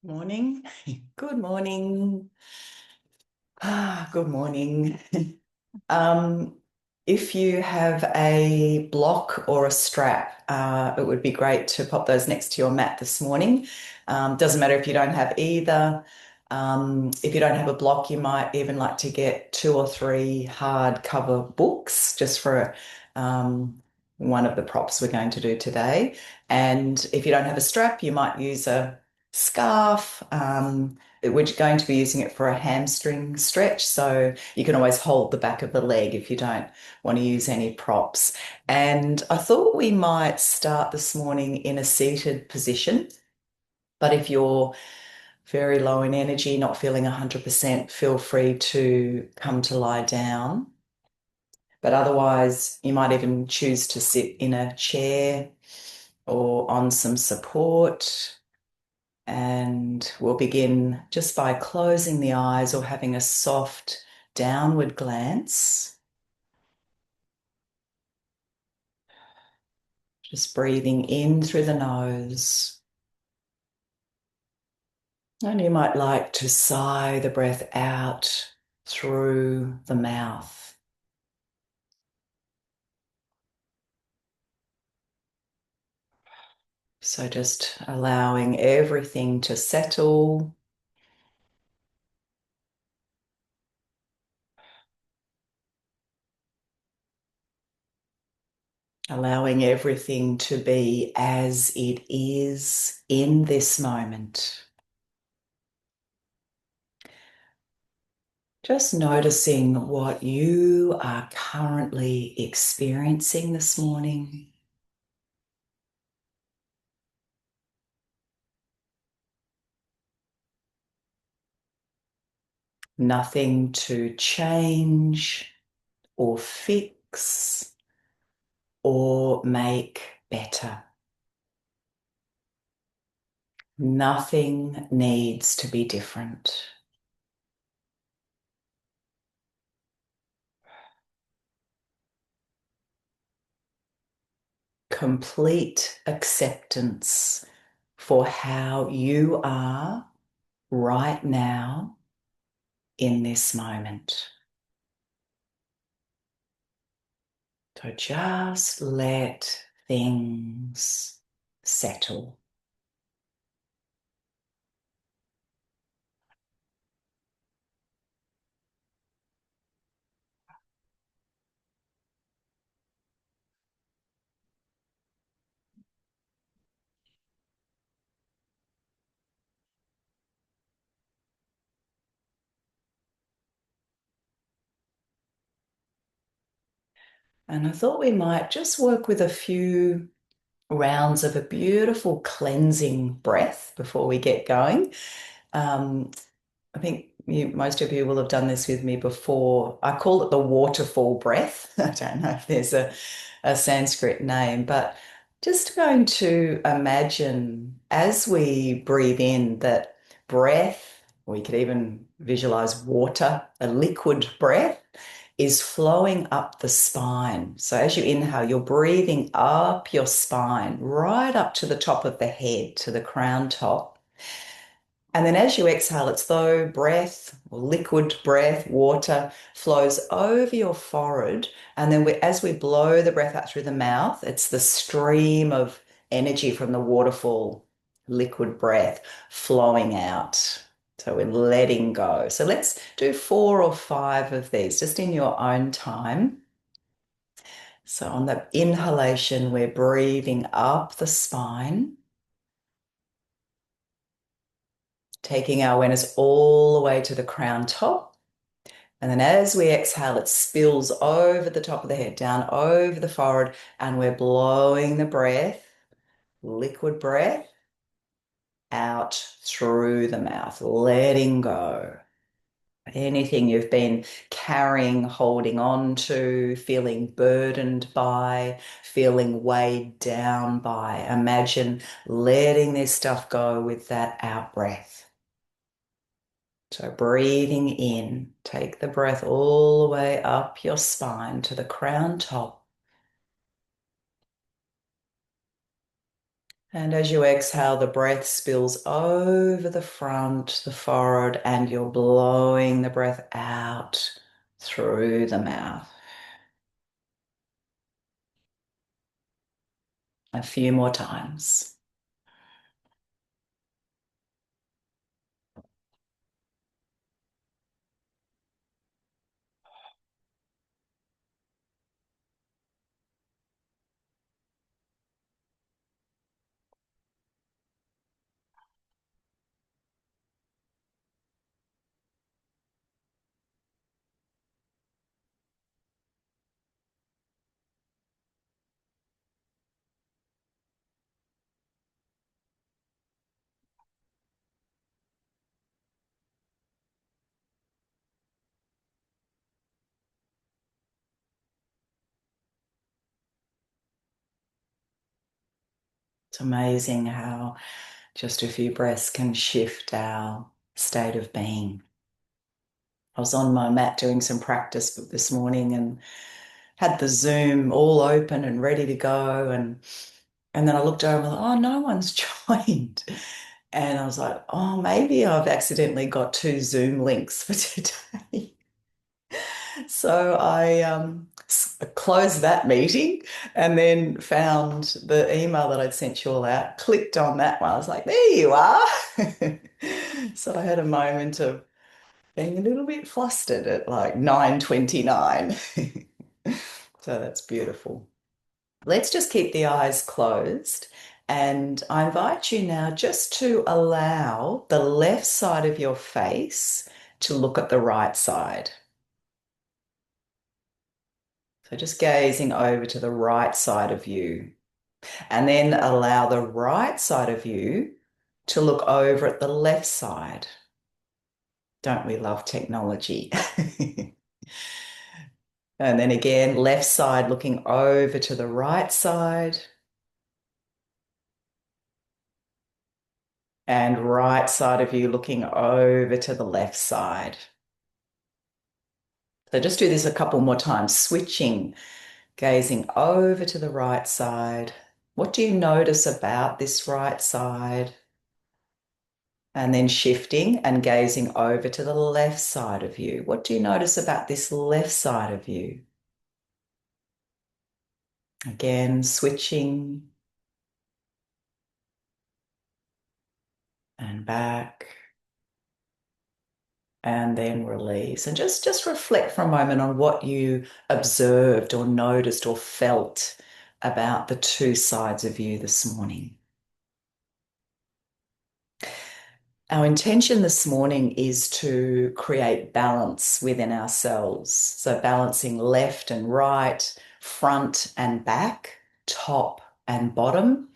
Morning. Good morning. Good morning. Um, if you have a block or a strap, it would be great to pop those next to your mat this morning. Doesn't matter if you don't have either. If you don't have a block, you might even like to get two or three hardcover books just for one of the props we're going to do today. And if you don't have a strap, you might use a scarf. We're going to be using it for a hamstring stretch, so you can always hold the back of the leg if you don't want to use any props. And I thought we might start this morning in a seated position, but if you're very low in energy, not feeling 100%, feel free to come to lie down. But otherwise, you might even choose to sit in a chair or on some support. And we'll begin just by closing the eyes or having a soft downward glance. Just breathing in through the nose. And you might like to sigh the breath out through the mouth. So just allowing everything to settle. Allowing everything to be as it is in this moment. Just noticing what you are currently experiencing this morning. Nothing to change or fix or make better. Nothing needs to be different. Complete acceptance for how you are right now in this moment. So just let things settle. And I thought we might just work with a few rounds of a beautiful cleansing breath before we get going. Um, I think most of you will have done this with me before. I call it the waterfall breath. I don't know if there's a Sanskrit name, but just going to imagine as we breathe in that breath, we could even visualize water, a liquid breath, is flowing up the spine. So as you inhale, you're breathing up your spine, right up to the top of the head, to the crown top. And then as you exhale, it's though breath or liquid breath, water flows over your forehead. And then as we blow the breath out through the mouth, it's the stream of energy from the waterfall, liquid breath flowing out. So we're letting go. So let's do 4 or 5 of these just in your own time. So on the inhalation, we're breathing up the spine, taking our awareness all the way to the crown top. And then as we exhale, it spills over the top of the head, down over the forehead, and we're blowing the breath, liquid breath, out through the mouth, letting go. Anything you've been carrying, holding on to, feeling burdened by, feeling weighed down by. Imagine letting this stuff go with that out breath. So breathing in, take the breath all the way up your spine to the crown top. And as you exhale, the breath spills over the front, the forehead, and you're blowing the breath out through the mouth. A few more times. It's amazing how just a few breaths can shift our state of being. I was on my mat doing some practice this morning and had the Zoom all open and ready to go. And then I looked over and thought, oh, no one's joined. And I was like, oh, maybe I've accidentally got two Zoom links for today. So I closed that meeting and then found the email that I'd sent you all out, clicked on that one. I was like, there you are. So I had a moment of being a little bit flustered at like 9:29. So that's beautiful. Let's just keep the eyes closed. And I invite you now just to allow the left side of your face to look at the right side. So just gazing over to the right side of you. And then allow the right side of you to look over at the left side. Don't we love technology? And then again, left side looking over to the right side. And right side of you looking over to the left side. So just do this a couple more times, switching, gazing over to the right side. What do you notice about this right side? And then shifting and gazing over to the left side of you. What do you notice about this left side of you? Again, switching and back and then release. And just reflect for a moment on what you observed or noticed or felt about the two sides of you this morning. Our intention this morning is to create balance within ourselves. So balancing left and right, front and back, top and bottom,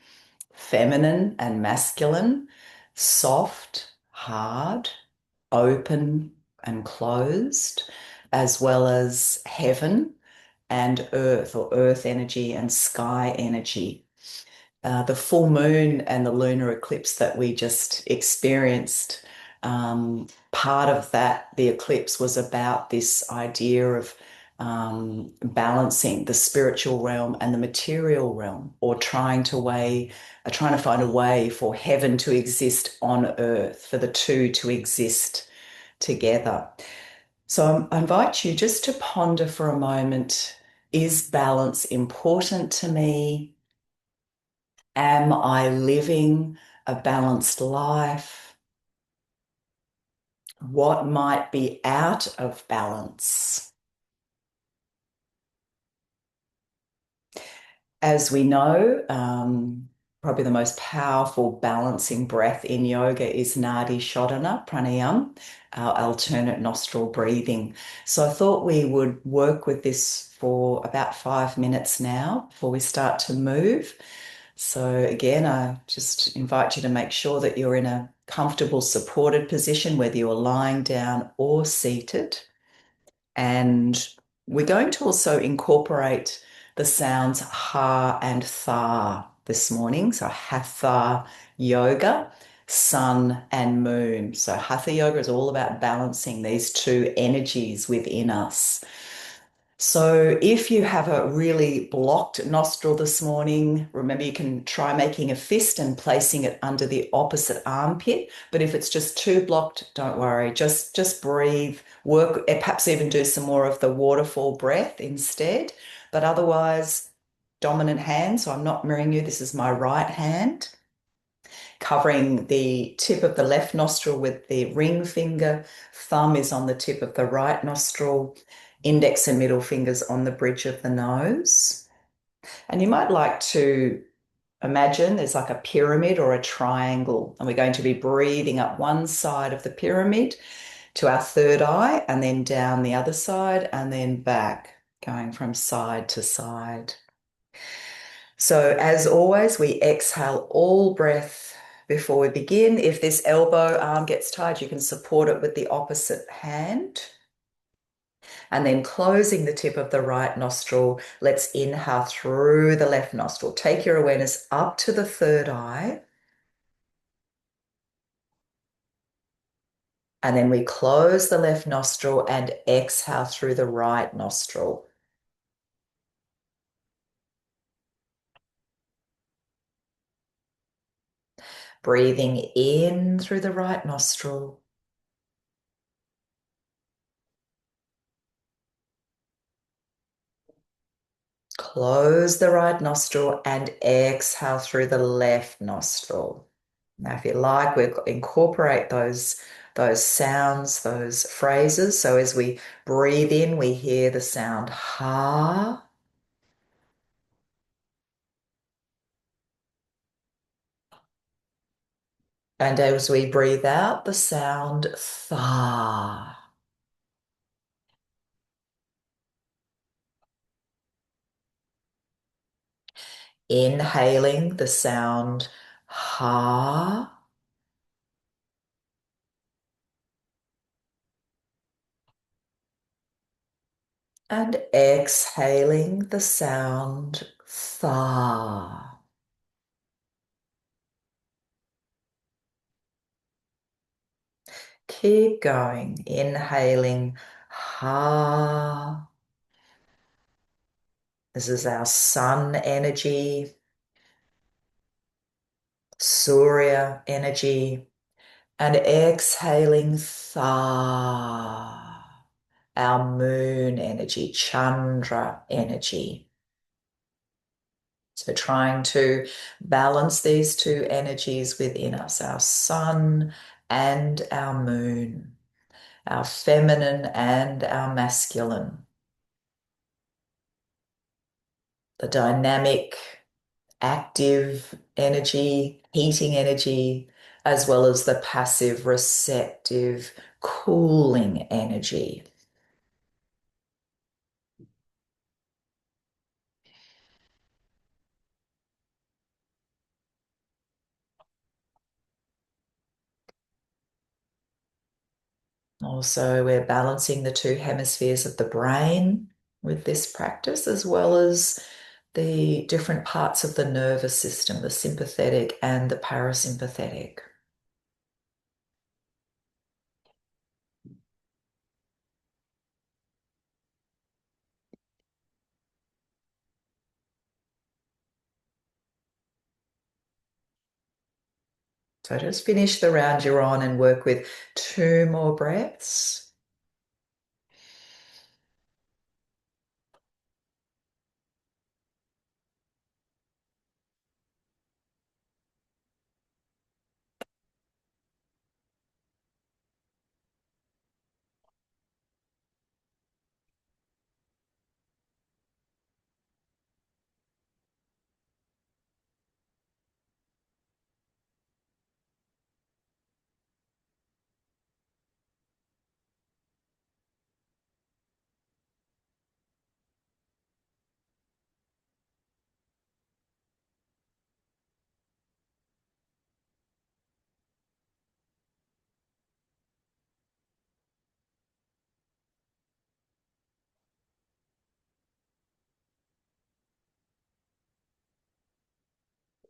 feminine and masculine, soft, hard, open and closed, as well as heaven and earth, or earth energy and sky energy. The full moon and the lunar eclipse that we just experienced, part of that, the eclipse was about this idea of balancing the spiritual realm and the material realm, or trying to find a way for heaven to exist on earth, for the two to exist together. So I invite you just to ponder for a moment, is balance important to me? Am I living a balanced life? What might be out of balance? As we know, probably the most powerful balancing breath in yoga is Nadi Shodhana Pranayam, our alternate nostril breathing. So I thought we would work with this for about 5 minutes now before we start to move. So again, I just invite you to make sure that you're in a comfortable, supported position, whether you're lying down or seated. And we're going to also incorporate the sounds ha and tha this morning. So hatha yoga, sun and moon. So hatha yoga is all about balancing these two energies within us. So if you have a really blocked nostril this morning, remember you can try making a fist and placing it under the opposite armpit. But if it's just too blocked, don't worry. Just breathe, work, perhaps even do some more of the waterfall breath instead. But otherwise, dominant hand. So I'm not mirroring you. This is my right hand, covering the tip of the left nostril with the ring finger. Thumb is on the tip of the right nostril. Index and middle fingers on the bridge of the nose. And you might like to imagine there's like a pyramid or a triangle, and we're going to be breathing up one side of the pyramid to our third eye, and then down the other side, and then back, going from side to side. So, as always, we exhale all breath before we begin. If this elbow arm gets tired, you can support it with the opposite hand. And then closing the tip of the right nostril, let's inhale through the left nostril. Take your awareness up to the third eye. And then we close the left nostril and exhale through the right nostril. Breathing in through the right nostril. Close the right nostril and exhale through the left nostril. Now, if you like, we'll incorporate those sounds, those phrases. So as we breathe in, we hear the sound ha. And as we breathe out, the sound tha. Inhaling the sound ha. And exhaling the sound tha. Keep going. Inhaling ha. This is our sun energy, Surya energy, and exhaling Tha, our moon energy, Chandra energy. So trying to balance these two energies within us, our sun and our moon, our feminine and our masculine, the dynamic active energy, heating energy, as well as the passive, receptive, cooling energy. Also, we're balancing the two hemispheres of the brain with this practice, as well as the different parts of the nervous system, the sympathetic and the parasympathetic. So just finish the round you're on and work with two more breaths.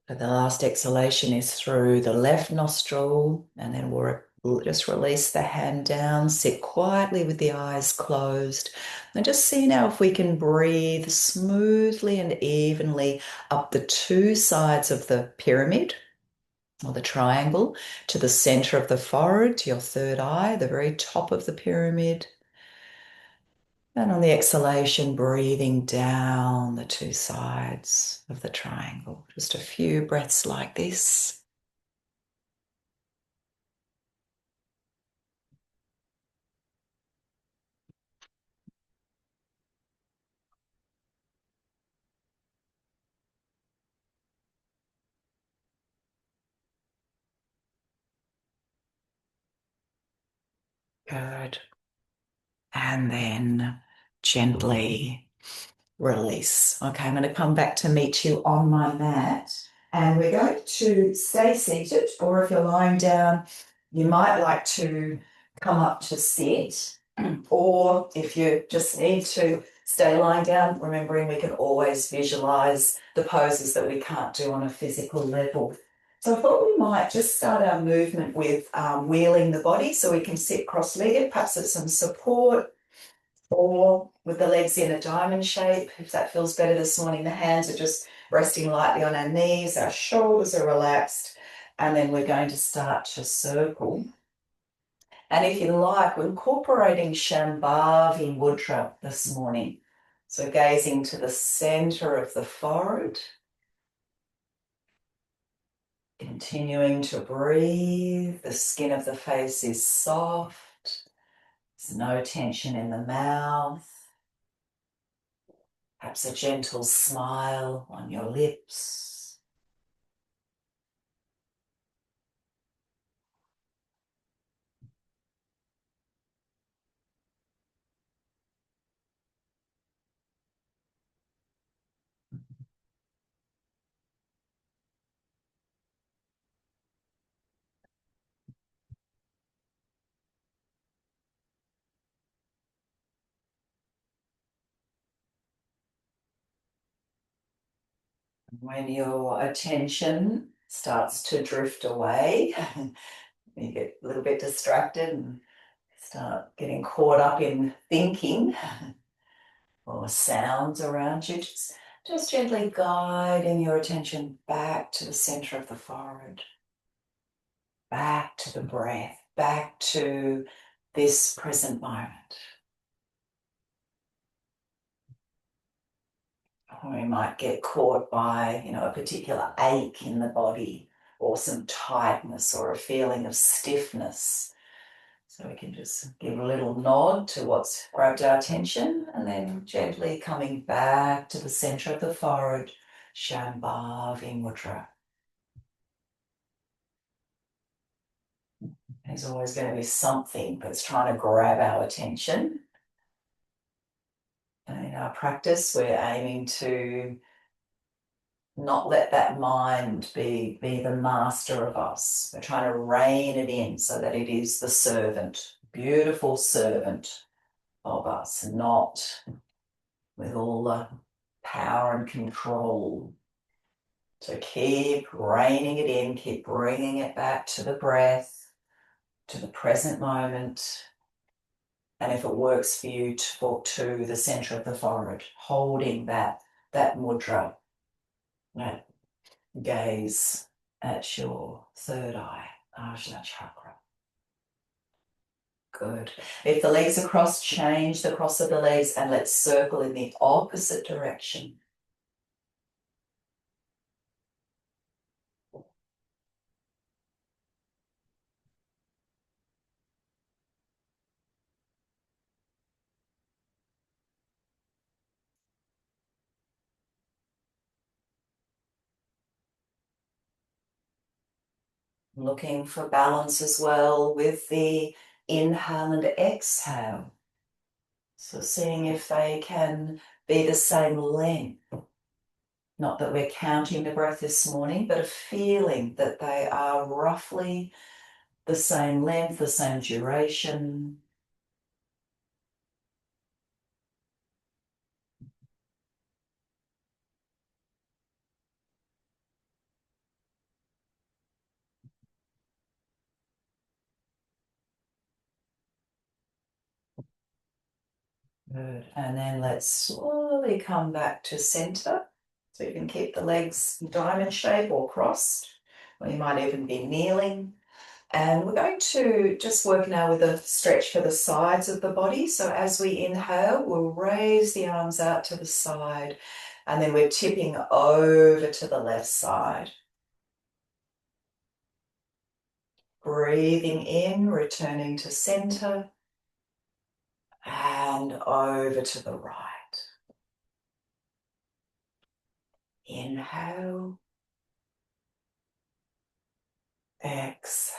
So the last exhalation is through the left nostril, and then we'll Just release the hand down, sit quietly with the eyes closed, and just see now if we can breathe smoothly and evenly up the two sides of the pyramid or the triangle to the center of the forehead, to your third eye, the very top of the pyramid. And on the exhalation, breathing down the two sides of the triangle. Just a few breaths like this. Good. And then gently release. Okay, I'm going to come back to meet you on my mat. And we're going to stay seated, or if you're lying down, you might like to come up to sit. Or if you just need to stay lying down, remembering we can always visualize the poses that we can't do on a physical level. So I thought we might just start our movement with wheeling the body so we can sit cross-legged, perhaps at some support, or with the legs in a diamond shape, if that feels better this morning. The hands are just resting lightly on our knees, our shoulders are relaxed, and then we're going to start to circle. And if you like, we're incorporating Shambhavi Mudra this morning. So gazing to the center of the forehead, continuing to breathe. The skin of the face is soft. There's no tension in the mouth. Perhaps a gentle smile on your lips. When your attention starts to drift away, you get a little bit distracted and start getting caught up in thinking or sounds around you, just gently guiding your attention back to the center of the forehead, back to the breath, back to this present moment. Or we might get caught by, a particular ache in the body or some tightness or a feeling of stiffness. So we can just give a little nod to what's grabbed our attention and then gently coming back to the center of the forehead, Shambhavi Mudra. There's always going to be something that's trying to grab our attention. And in our practice, we're aiming to not let that mind be the master of us. We're trying to rein it in so that it is the servant, beautiful servant of us, not with all the power and control. So keep reining it in, keep bringing it back to the breath, to the present moment. And if it works for you, to the center of the forehead, holding that mudra, that gaze at your third eye, Ajna chakra. Good. If the legs are crossed, change the cross of the legs and let's circle in the opposite direction. Looking for balance as well with the inhale and exhale. So seeing if they can be the same length. Not that we're counting the breath this morning, but a feeling that they are roughly the same length, the same duration. Good. And then let's slowly come back to center. So you can keep the legs diamond shape or crossed, or you might even be kneeling. And we're going to just work now with a stretch for the sides of the body. So as we inhale, we'll raise the arms out to the side, and then we're tipping over to the left side. Breathing in, returning to center, and over to the right. Inhale, exhale.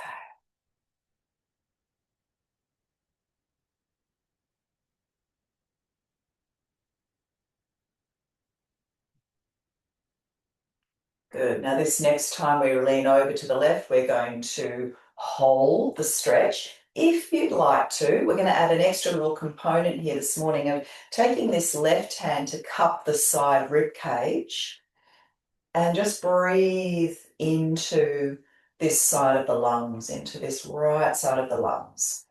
Good. Now this next time we lean over to the left, we're going to hold the stretch. If you'd like to, we're going to add an extra little component here this morning of taking this left hand to cup the side rib cage and just breathe into this side of the lungs, into this right side of the lungs.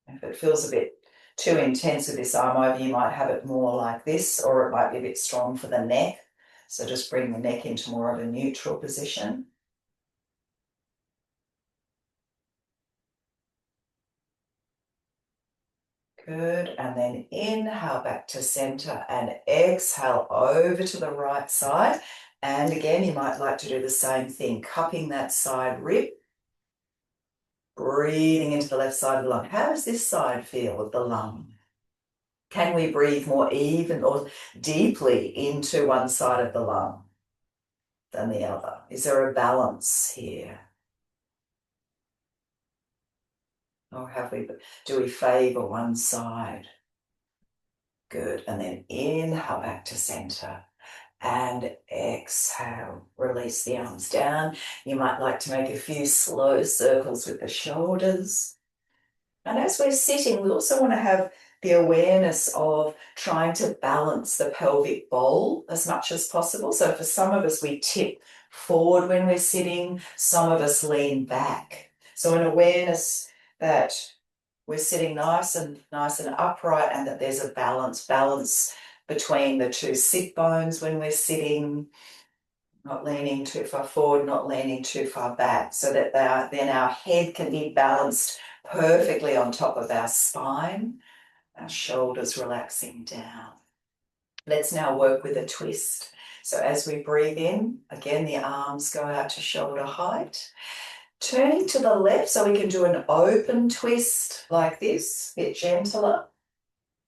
If it feels a bit too intense with this arm over, you might have it more like this, or it might be a bit strong for the neck. So just bring the neck into more of a neutral position. Good. And then inhale back to center and exhale over to the right side. And again, you might like to do the same thing, cupping that side rib, breathing into the left side of the lung. How does this side feel of the lung? Can we breathe more even or deeply into one side of the lung than the other? Is there a balance here? Or do we favor one side? Good. And then inhale back to center and exhale. Release the arms down. You might like to make a few slow circles with the shoulders. And as we're sitting, we also want to have the awareness of trying to balance the pelvic bowl as much as possible. So for some of us, we tip forward when we're sitting. Some of us lean back. So an awareness that we're sitting nice and upright, and that there's a balance between the two sit bones when we're sitting, not leaning too far forward, not leaning too far back, so that then our head can be balanced perfectly on top of our spine, our shoulders relaxing down. Let's now work with a twist. So as we breathe in, again, the arms go out to shoulder height. Turning to the left, so we can do an open twist like this, a bit gentler.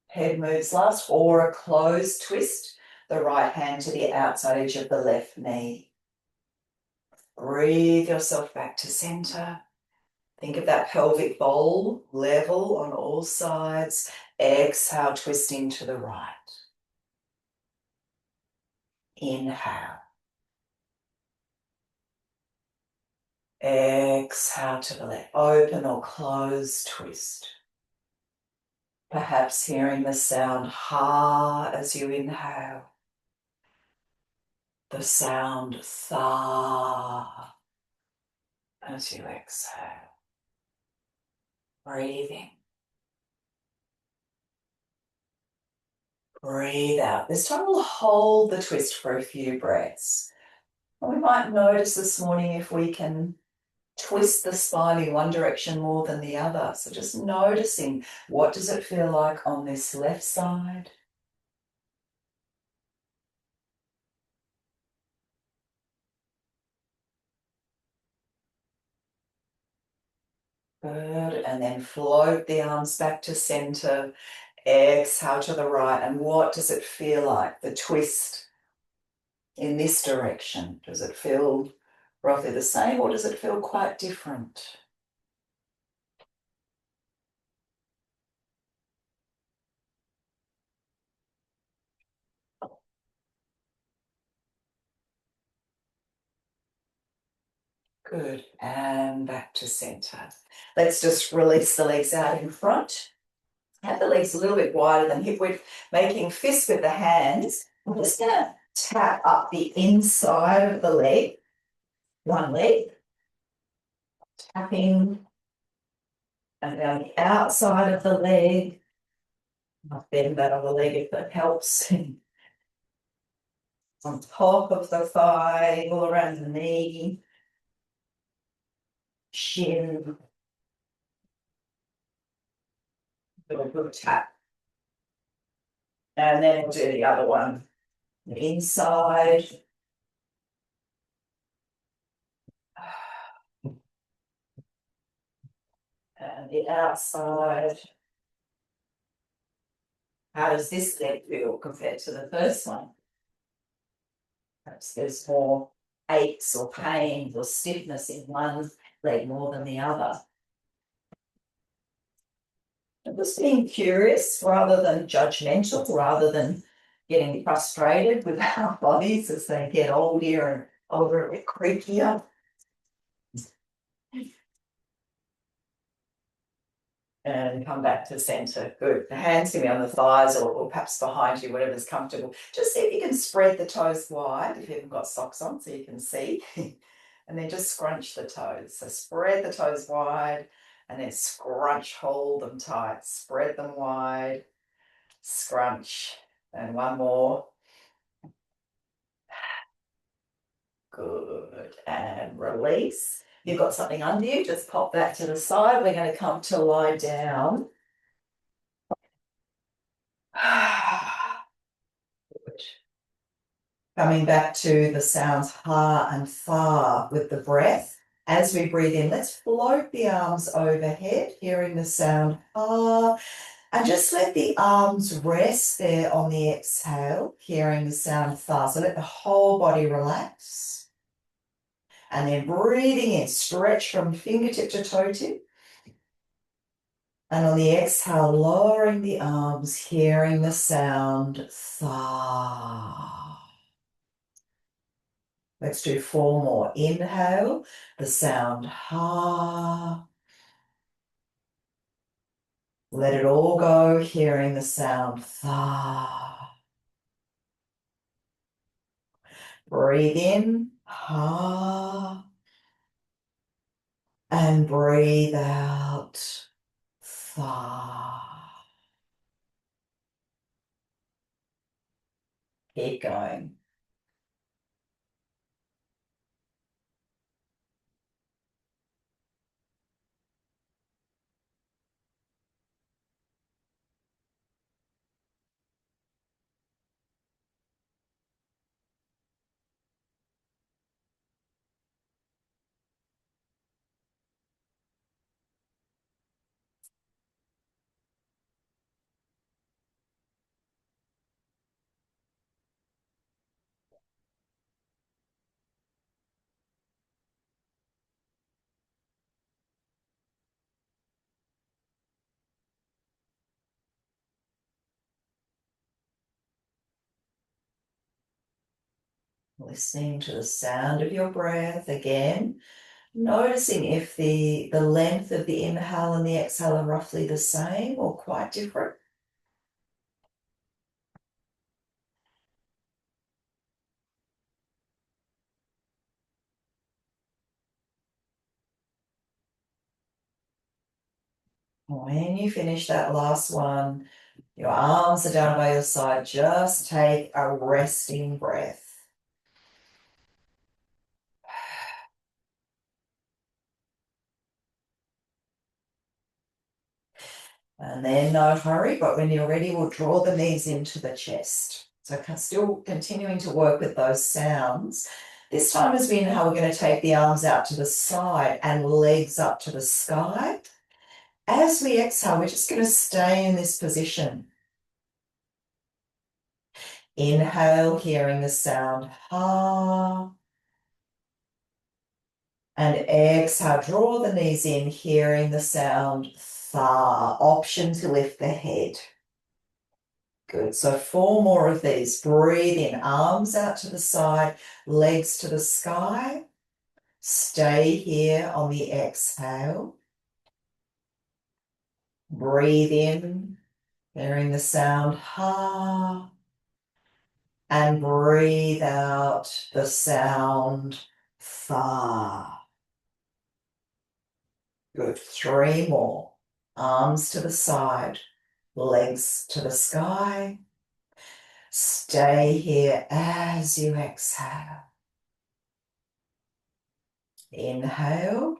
Head moves last, or a closed twist, the right hand to the outside edge of the left knee. Breathe yourself back to center. Think of that pelvic bowl, level on all sides. Exhale, twisting to the right. Inhale. Exhale to the left. Open or closed twist. Perhaps hearing the sound ha as you inhale. The sound tha as you exhale. Breathing. Breathe out. This time we'll hold the twist for a few breaths. And we might notice this morning if we can twist the spine in one direction more than the other. So just noticing, what does it feel like on this left side? Good. And then float the arms back to center. Exhale to the right. And what does it feel like, the twist in this direction? Does it feel roughly the same, or does it feel quite different? Good. And back to center. Let's just release the legs out in front. Have the legs a little bit wider than hip width, making fists with the hands. I'm just going to tap up the inside of the leg, one leg, tapping And down the outside of the leg. I'll bend that other leg if that helps. On top of the thigh, all around the knee, shin, little good tap. And then we'll do the other one, the inside. And the outside. How does this leg feel compared to the first one? Perhaps there's more aches or pains or stiffness in one leg more than the other. And just being curious rather than judgmental, rather than getting frustrated with our bodies as they get older and older, a bit creakier. And come back to center. Good. The hands can be on the thighs or perhaps behind you, whatever's comfortable. Just see if you can spread the toes wide if you haven't got socks on so you can see. And then just scrunch the toes. So spread the toes wide and then scrunch, hold them tight. Spread them wide, scrunch. And one more. Good. And release. You've got something under you, just pop that to the side. We're going to come to lie down. Good. Coming back to the sounds ha and fa with the breath. As we breathe in, let's float the arms overhead, hearing the sound ha, and just let the arms rest there on the exhale, hearing the sound fa. So let the whole body relax. And then breathing in, stretch from fingertip to toe tip. And on the exhale, lowering the arms, hearing the sound tha. Let's do 4 more. Inhale, the sound ha. Let it all go, hearing the sound tha. Breathe in, ha. And breathe out, tha. Keep going. Listening to the sound of your breath again, noticing if the length of the inhale and the exhale are roughly the same or quite different. When you finish that last one, your arms are down by your side, just take a resting breath. And then no hurry, but when you're ready, we'll draw the knees into the chest. So still continuing to work with those sounds. This time as we inhale, we're going to take the arms out to the side and legs up to the sky. As we exhale, we're just going to stay in this position. Inhale, hearing the sound ha. And exhale, draw the knees in, hearing the sound tha. Option to lift the head. Good. So 4 more of these. Breathe in, arms out to the side, legs to the sky. Stay here on the exhale. Breathe in, hearing the sound ha. And breathe out the sound tha. Good. 3 more. Arms to the side, legs to the sky. Stay here as you exhale. Inhale.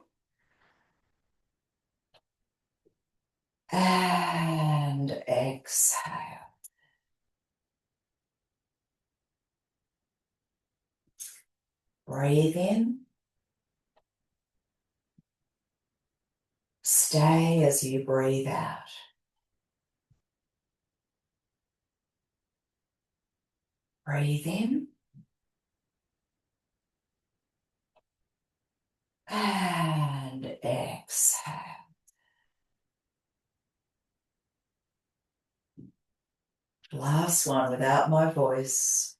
And exhale. Breathe in. Stay as you breathe out. Breathe in. And exhale. Last one without my voice.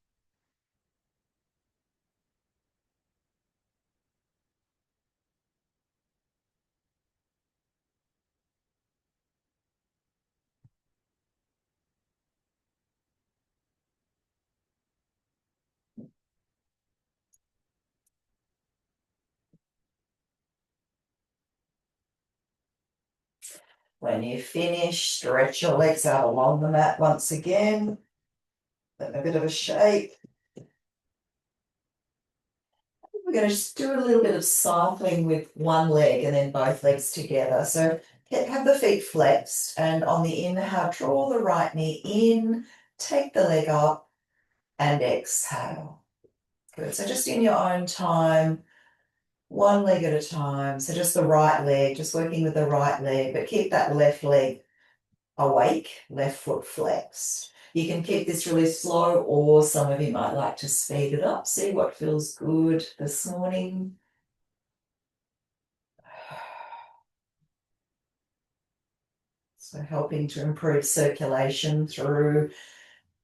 When you finish, stretch your legs out along the mat once again. Give a bit of a shake. We're going to just do a little bit of cycling with one leg and then both legs together. So have the feet flexed, and on the inhale, draw the right knee in, take the leg up, and exhale. Good. So just in your own time, one leg at a time. So just the right leg, just working with the right leg, but keep that left leg awake, left foot flexed. You can keep this really slow, or some of you might like to speed it up. See what feels good this morning. So helping to improve circulation through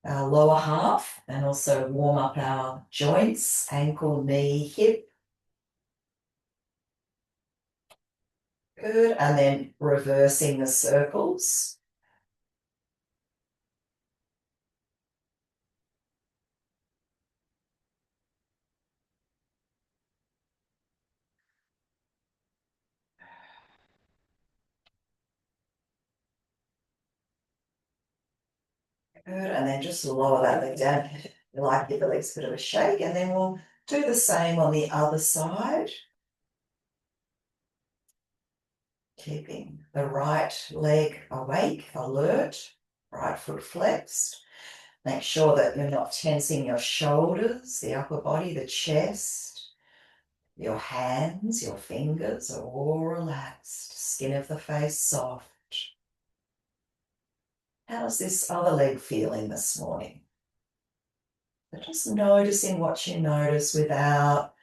our lower half and also warm up our joints, ankle, knee, hip. Good. And then reversing the circles. Good, and then just lower that leg down. You like, give the legs a bit of a shake, and then we'll do the same on the other side. Keeping the right leg awake, alert, right foot flexed. Make sure that you're not tensing your shoulders, the upper body, the chest. Your hands, your fingers are all relaxed. Skin of the face soft. How's this other leg feeling this morning? But just noticing what you notice without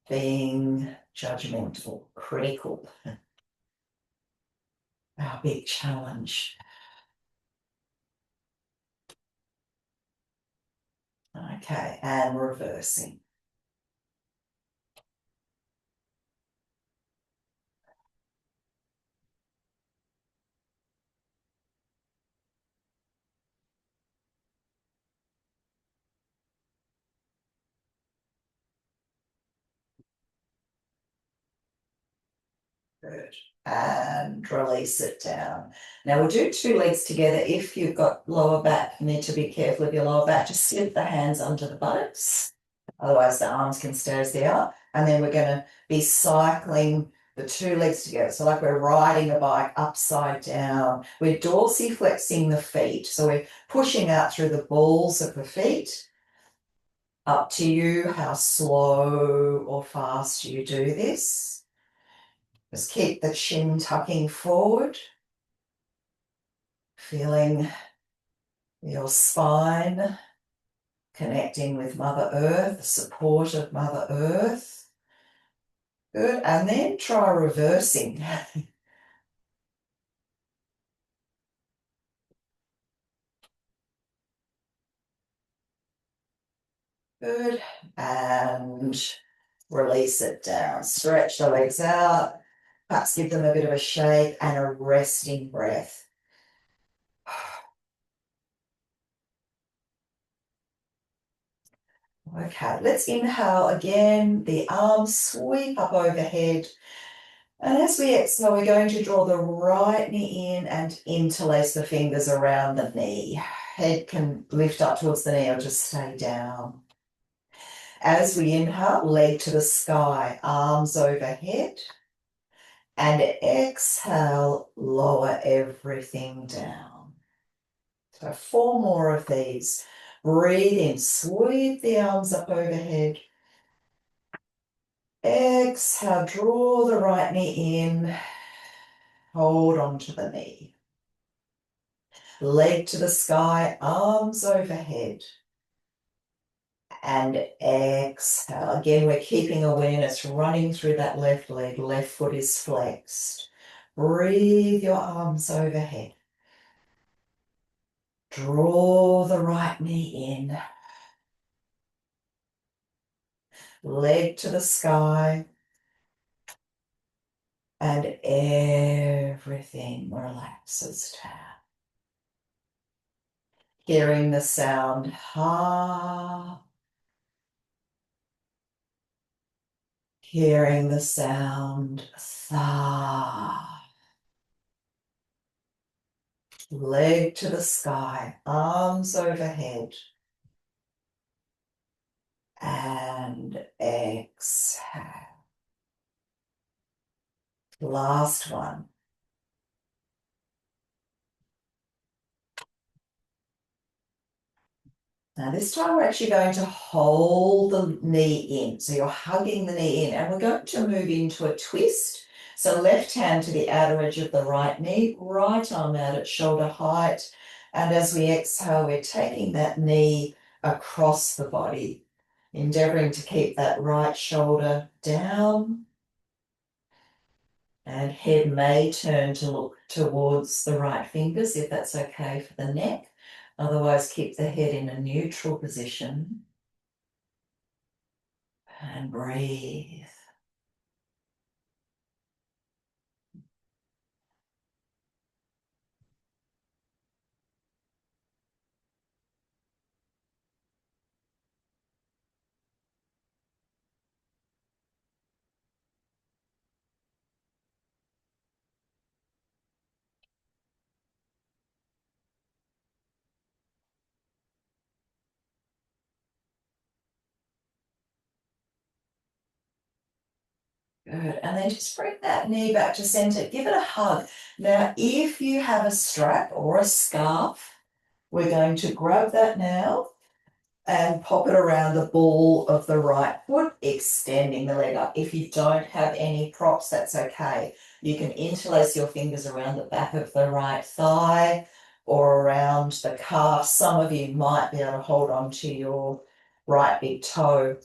being judgmental, critical. Our big challenge. Okay, and reversing. Good. And release it down. Now we'll do two legs together. If you've got lower back, you need to be careful of your lower back. Just slip the hands under the buttocks. Otherwise the arms can stay as they are. And then we're going to be cycling the two legs together. So like we're riding a bike upside down. We're dorsiflexing the feet. So we're pushing out through the balls of the feet. Up to you how slow or fast you do this. Just keep the chin tucking forward. Feeling your spine connecting with Mother Earth, the support of Mother Earth. Good. And then try reversing. Good. And release it down. Stretch the legs out. Perhaps give them a bit of a shake and a resting breath. Okay, let's inhale again. The arms sweep up overhead. And as we exhale, we're going to draw the right knee in and interlace the fingers around the knee. Head can lift up towards the knee or just stay down. As we inhale, leg to the sky, arms overhead. And exhale, lower everything down. So 4 more of these. Breathe in, sweep the arms up overhead. Exhale, draw the right knee in. Hold on to the knee. Leg to the sky, arms overhead. And exhale. Again, we're keeping awareness running through that left leg. Left foot is flexed. Breathe your arms overhead. Draw the right knee in. Leg to the sky. And everything relaxes down. Hearing the sound ha. Hearing the sound tha. Leg to the sky, arms overhead. And exhale. Last one. Now this time we're actually going to hold the knee in. So you're hugging the knee in and we're going to move into a twist. So left hand to the outer edge of the right knee, right arm out at shoulder height. And as we exhale, we're taking that knee across the body, endeavoring to keep that right shoulder down. And head may turn to look towards the right fingers if that's okay for the neck. Otherwise, keep the head in a neutral position. And breathe. Good. And then just bring that knee back to center. Give it a hug. Now, if you have a strap or a scarf, we're going to grab that now and pop it around the ball of the right foot, extending the leg up. If you don't have any props, that's okay. You can interlace your fingers around the back of the right thigh or around the calf. Some of you might be able to hold on to your right big toe.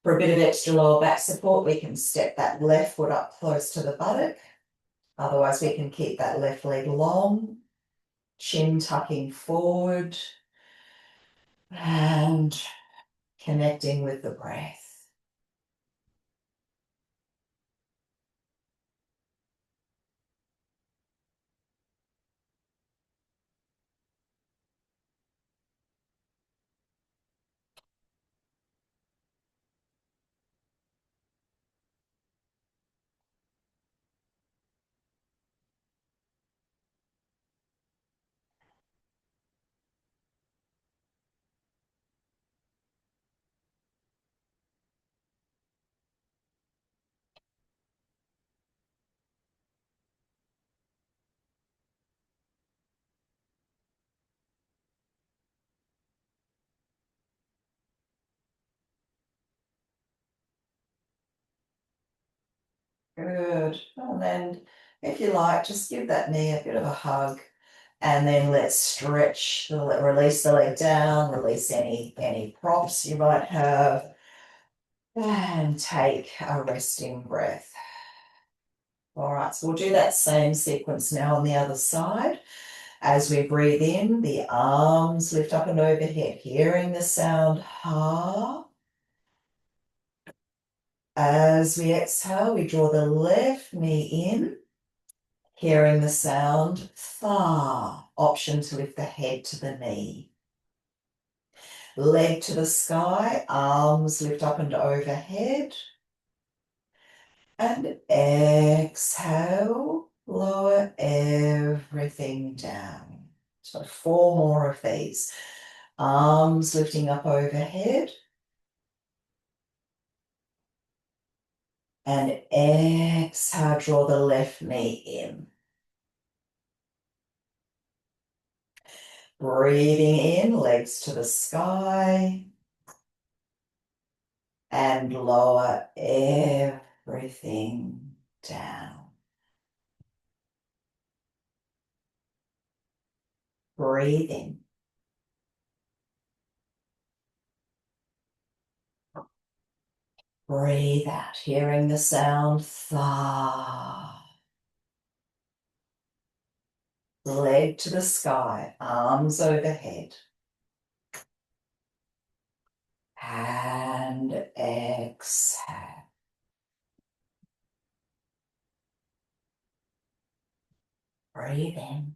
For a bit of extra lower back support, we can step that left foot up close to the buttock. Otherwise, we can keep that left leg long, chin tucking forward, and connecting with the breath. Good. And then, if you like, just give that knee a bit of a hug. And then let's stretch, release the leg down, release any props you might have. And take a resting breath. All right, so we'll do that same sequence now on the other side. As we breathe in, the arms lift up and overhead, hearing the sound ha. As we exhale, we draw the left knee in, hearing the sound tha. Option to lift the head to the knee. Leg to the sky, arms lift up and overhead. And exhale, lower everything down. So 4 more of these. Arms lifting up overhead. And exhale, draw the left knee in. Breathing in, legs to the sky. And lower everything down. Breathe in. Breathe out, hearing the sound tha. Leg to the sky, arms overhead. And exhale. Breathe in.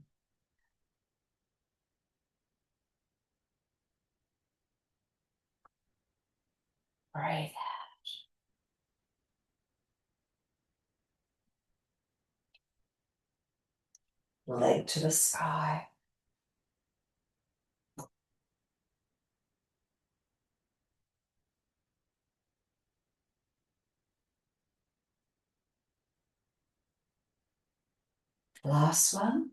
Breathe out. Leg to the sky. Last one.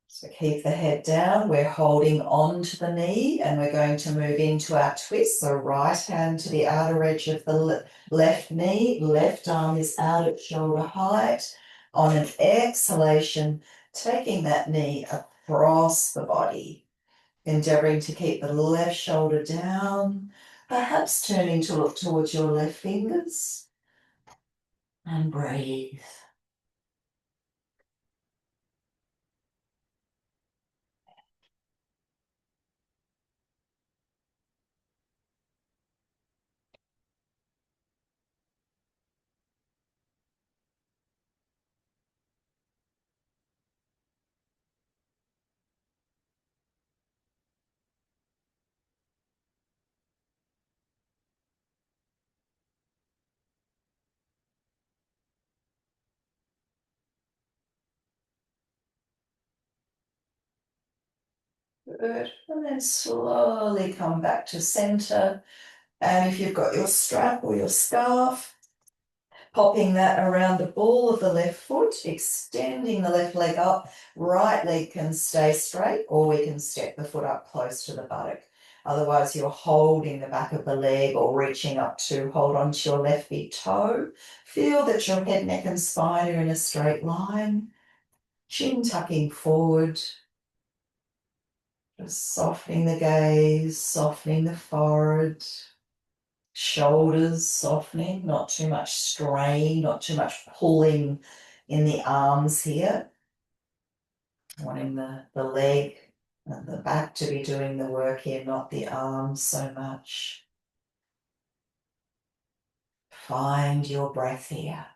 So keep the head down. We're holding on to the knee and we're going to move into our twist. So right hand to the outer edge of the left knee. Left arm is out at shoulder height. On an exhalation, taking that knee across the body. Endeavouring to keep the left shoulder down. Perhaps turning to look towards your left fingers. And breathe. Good. And then slowly come back to center. And if you've got your strap or your scarf, popping that around the ball of the left foot, extending the left leg up. Right leg can stay straight, or we can step the foot up close to the buttock. Otherwise, you're holding the back of the leg or reaching up to hold onto your left big toe. Feel that your head, neck, and spine are in a straight line. Chin tucking forward. Just softening the gaze, softening the forehead. Shoulders softening, not too much strain, not too much pulling in the arms here. Wanting the leg and the back to be doing the work here, not the arms so much. Find your breath here.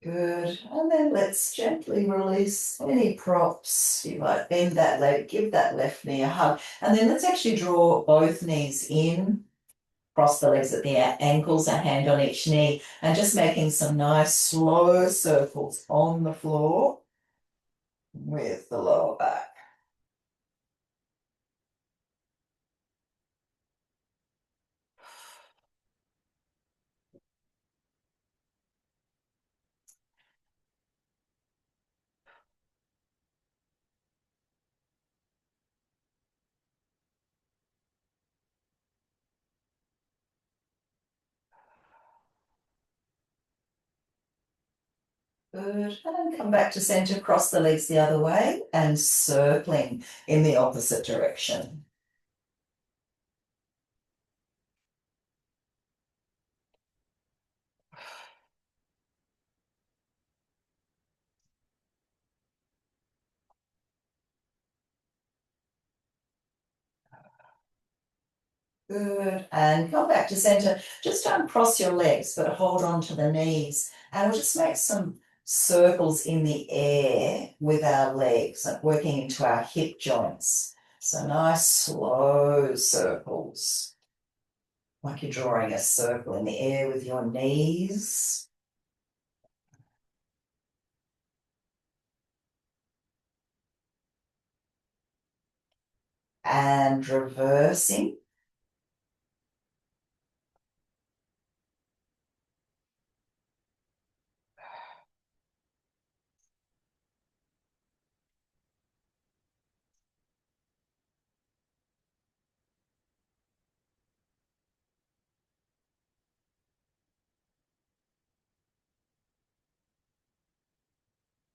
Good. And then let's gently release any props. You might bend that leg, give that left knee a hug. And then let's actually draw both knees in. Cross the legs at the ankles, a hand on each knee, and just making some nice slow circles on the floor with the lower back. Good. And come back to center, cross the legs the other way and circling in the opposite direction. Good. And come back to center. Just don't cross your legs, but hold on to the knees. And we'll just make some circles in the air with our legs, and working into our hip joints. So nice, slow circles, like you're drawing a circle in the air with your knees. And reversing.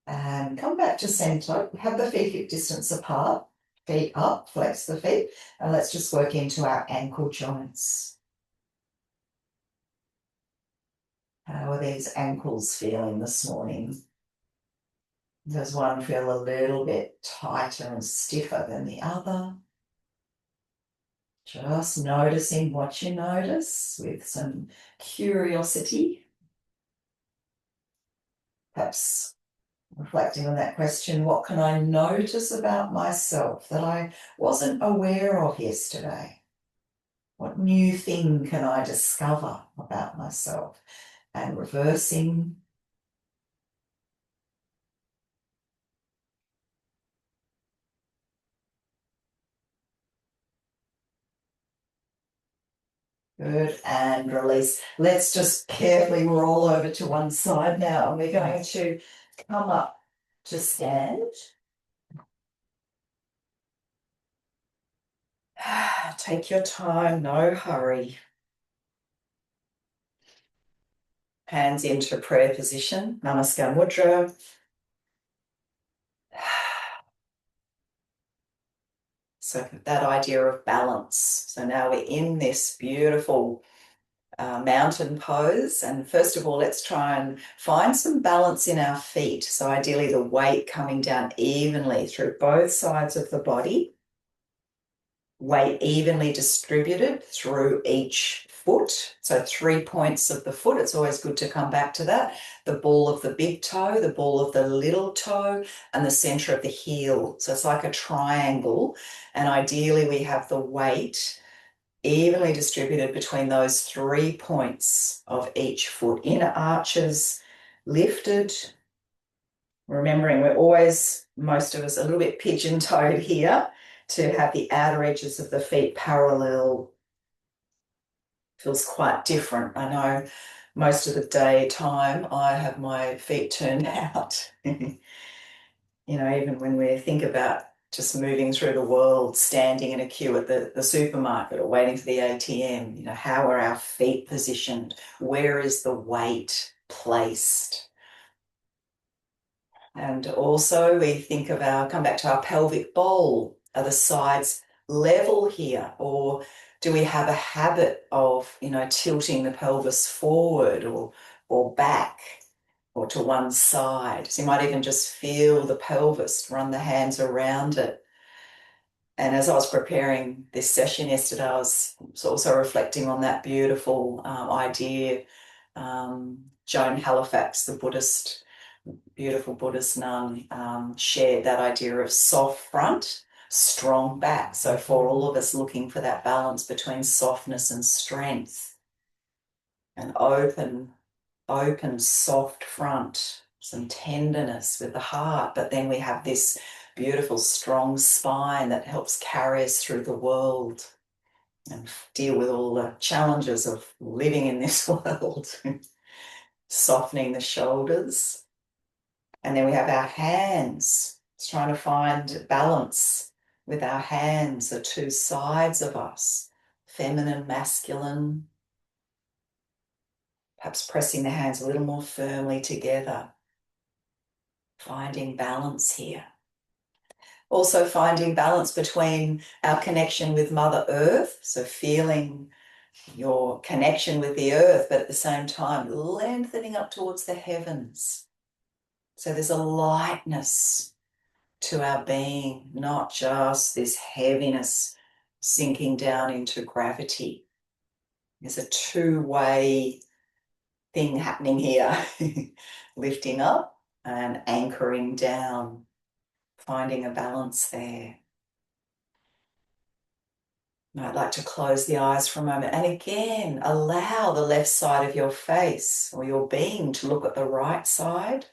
And come back to center. Have the feet hip distance apart. Feet up, flex the feet. And let's just work into our ankle joints. How are these ankles feeling this morning? Does one feel a little bit tighter and stiffer than the other? Just noticing what you notice with some curiosity. Perhaps reflecting on that question, what can I notice about myself that I wasn't aware of yesterday? What new thing can I discover about myself? And reversing. Good, and release. Let's just carefully roll over to one side now. And we're going to come up to stand. Take your time, no hurry. Hands into prayer position, Namaskar Mudra. So that idea of balance. So now we're in this beautiful mountain pose. And first of all, let's try and find some balance in our feet. So ideally the weight coming down evenly through both sides of the body. Weight evenly distributed through each foot. So 3 points of the foot. It's always good to come back to that. The ball of the big toe, the ball of the little toe, and the center of the heel. So it's like a triangle. And ideally we have the weight evenly distributed between those 3 points of each foot. Inner arches lifted. Remembering we're always, most of us, a little bit pigeon-toed here to have the outer edges of the feet parallel. Feels quite different. I know most of the daytime I have my feet turned out. You know, even when we think about just moving through the world, standing in a queue at the supermarket or waiting for the ATM, you know, how are our feet positioned? Where is the weight placed? And also we think of come back to our pelvic bowl. Are the sides level here? Or do we have a habit of, you know, tilting the pelvis forward or back or to one side? So you might even just feel the pelvis, run the hands around it. And as I was preparing this session yesterday, I was also reflecting on that beautiful idea. Joan Halifax, the beautiful Buddhist nun, shared that idea of soft front, strong back. So for all of us looking for that balance between softness and strength, an open, soft front, some tenderness with the heart, but then we have this beautiful, strong spine that helps carry us through the world and deal with all the challenges of living in this world. Softening the shoulders. And then we have our hands. It's trying to find balance with our hands, the two sides of us, feminine, masculine. Perhaps pressing the hands a little more firmly together. finding balance here. Also finding balance between our connection with Mother Earth, so feeling your connection with the earth, but at the same time lengthening up towards the heavens. So there's a lightness to our being, not just this heaviness sinking down into gravity. There's a two-way thing happening here, lifting up and anchoring down, finding a balance there. I'd like to close the eyes for a moment and again allow the left side of your face or your being to look at the right side,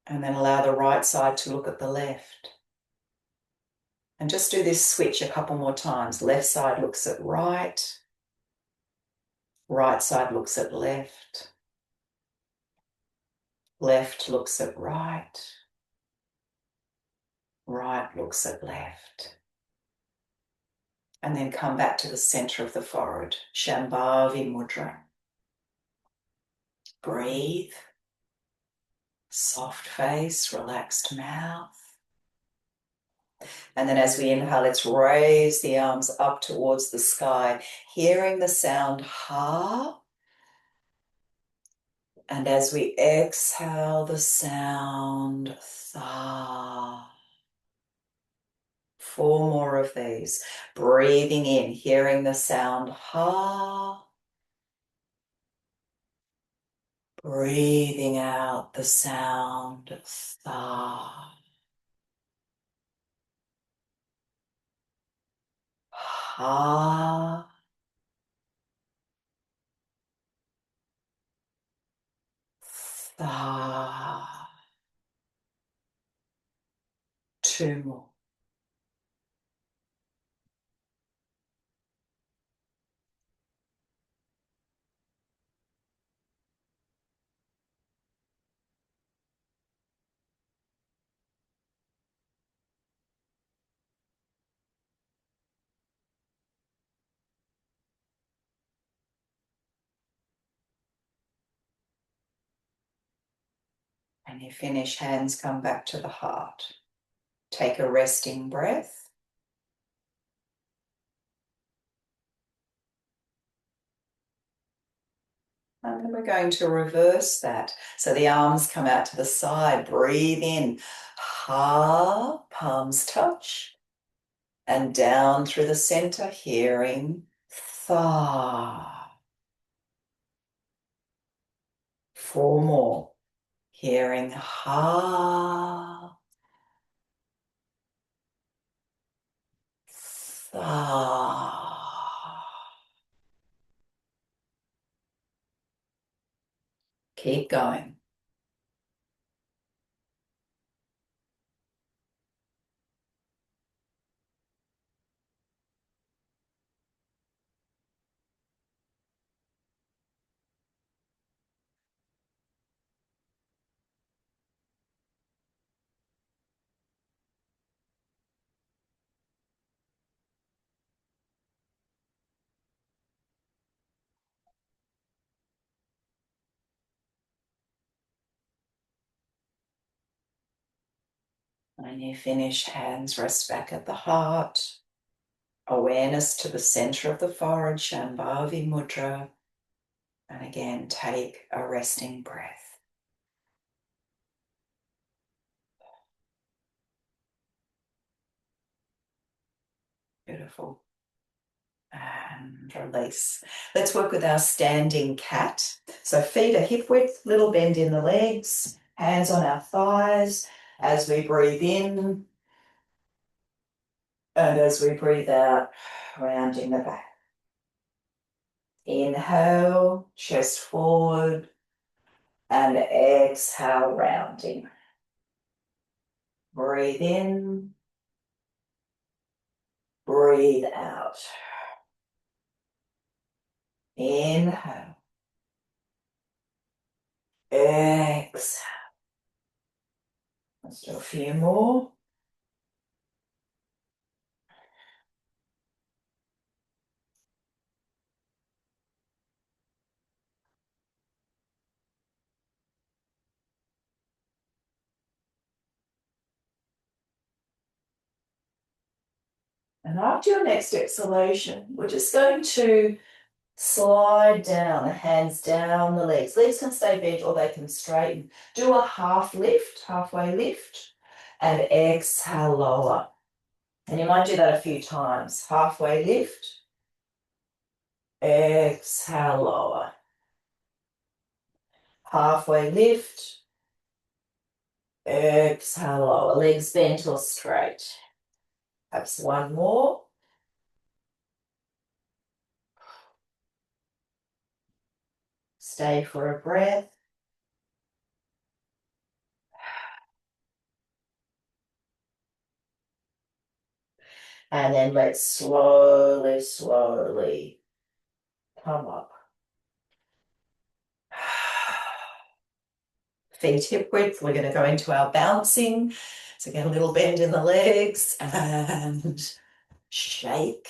and then allow the right side to look at the left. And just do this switch a couple more times. Left side looks at right, right side looks at left, left looks at right, right looks at left. And then come back to the center of the forehead, Shambhavi Mudra. Breathe, soft face, relaxed mouth. And then as we inhale, let's raise the arms up towards the sky, hearing the sound ha. And as we exhale, the sound tha. 4 more of these. Breathing in, hearing the sound ha. Breathing out the sound tha. Ha. Tha. 2 more. And you finish, hands come back to the heart. Take a resting breath. And then we're going to reverse that. So the arms come out to the side. Breathe in. Ha, palms touch. And down through the center, hearing tha. 4 more. Hearing ha. Tha. Keep going. When you finish, hands rest back at the heart. Awareness to the center of the forehead, Shambhavi Mudra. And again, take a resting breath. Beautiful. And release. Let's work with our standing cat. So feet are hip width, little bend in the legs, hands on our thighs as we breathe in. And as we breathe out, rounding the back. Inhale, chest forward, and exhale, rounding. Breathe in, breathe out. Inhale, exhale. Let's do a few more. And after your next exhalation, we're just going to slide down, the hands down the legs. Legs can stay bent or they can straighten. Do a half lift, halfway lift, and exhale, lower. And you might do that a few times. Halfway lift, exhale, lower. Halfway lift, exhale, lower. Legs bent or straight. Perhaps one more. Stay for a breath. And then let's slowly, slowly come up. Feet hip width. We're going to go into our bouncing. So get a little bend in the legs and shake.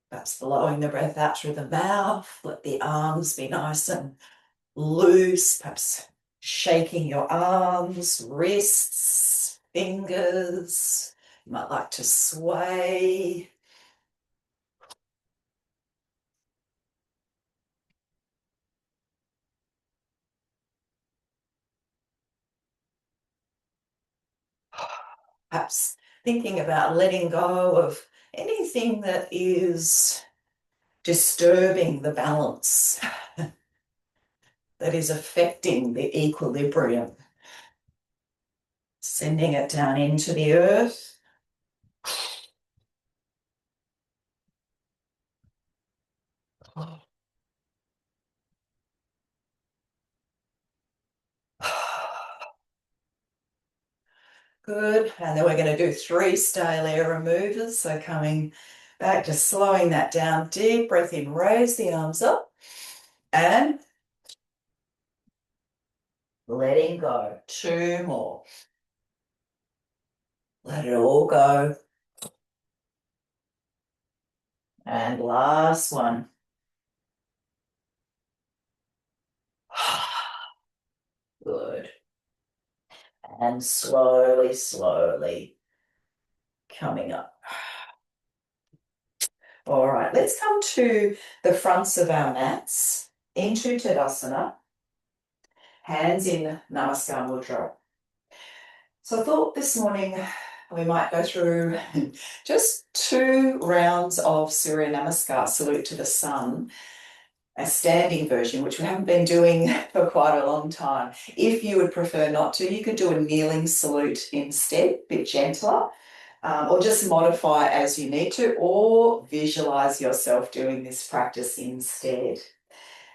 Perhaps blowing the breath out through the mouth. Let the arms be nice and loose. Perhaps shaking your arms, wrists, fingers. You might like to sway. Perhaps thinking about letting go of anything that is disturbing the balance, that is affecting the equilibrium. Sending it down into the earth. Good. And then we're going to do 3 stale air removers. So coming back, just slowing that down. Deep breath in, raise the arms up and letting go. 2 more. Let it all go. And last one. Good. And slowly, slowly coming up. All right, let's come to the fronts of our mats into Tadasana, hands in Namaskar Mudra. So I thought this morning we might go through just 2 rounds of Surya Namaskar, salute to the sun, a standing version, which we haven't been doing for quite a long time. If you would prefer not to, you could do a kneeling salute instead, a bit gentler, or just modify as you need to, or visualize yourself doing this practice instead.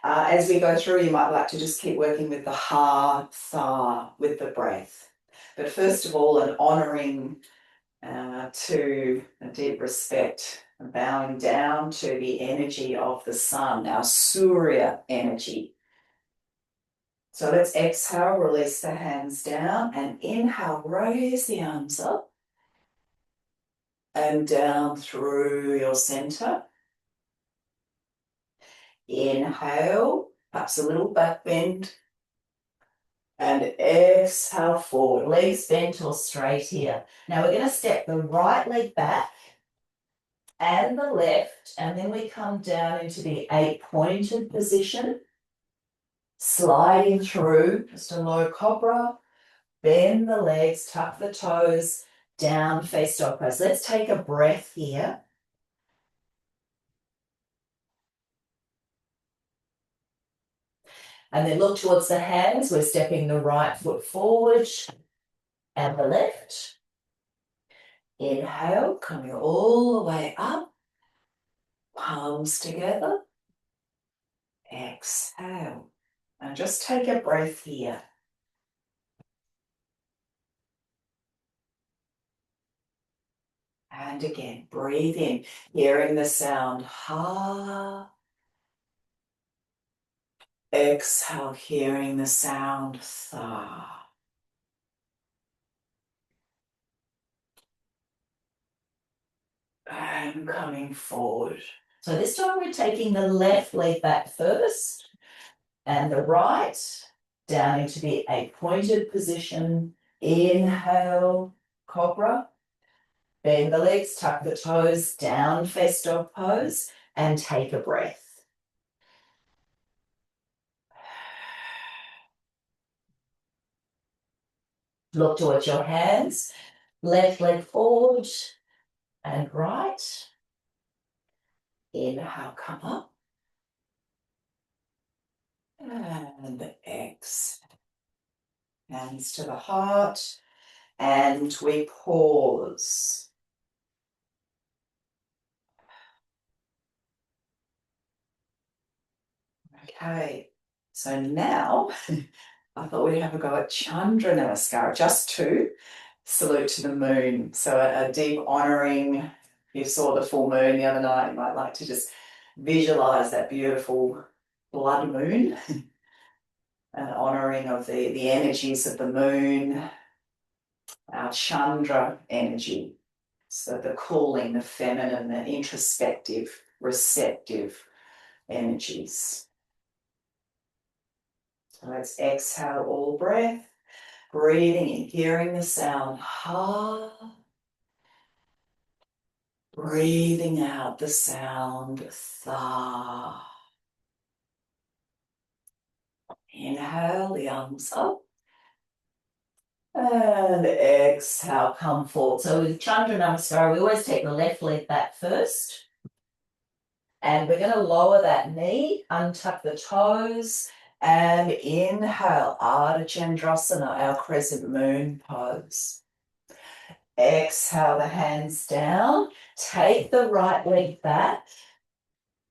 As we go through, you might like to just keep working with the ha, tha, with the breath. But first of all, an honouring to a deep respect, bowing down to the energy of the sun, our Surya energy. So let's exhale, release the hands down, and inhale, raise the arms up and down through your center. Inhale, perhaps a little back bend, and exhale forward, legs bent or straight here. Now we're going to step the right leg back and the left, and then we come down into the 8-pointed position, sliding through, just a low cobra, bend the legs, tuck the toes, down, face dog pose. Let's take a breath here. And then look towards the hands. We're stepping the right foot forward and the left. Inhale, coming all the way up, palms together. Exhale. And just take a breath here. And again, breathe in, hearing the sound ha. Exhale, hearing the sound tha. And coming forward. So this time we're taking the left leg back first and the right down into the 8-pointed position. Inhale, cobra. Bend the legs, tuck the toes, down face dog pose, and take a breath. Look towards your hands, left leg forward and right. Inhale, come up. And exhale. Hands to the heart. And we pause. Okay, so now I thought we'd have a go at Chandra Namaskara, just two. Salute to the moon. So a deep honouring. You saw the full moon the other night. You might like to just visualise that beautiful blood moon. An honouring of the energies of the moon, our Chandra energy. So the cooling, the feminine, the introspective, receptive energies. So let's exhale all breath, breathing in, hearing the sound ha. Breathing out the sound tha. Inhale the arms up. And exhale, come forward. So with Chandra Namaskara, we always take the left leg back first. And we're going to lower that knee, untuck the toes, and inhale, Ardha Chandrasana, our crescent moon pose. Exhale the hands down. Take the right leg back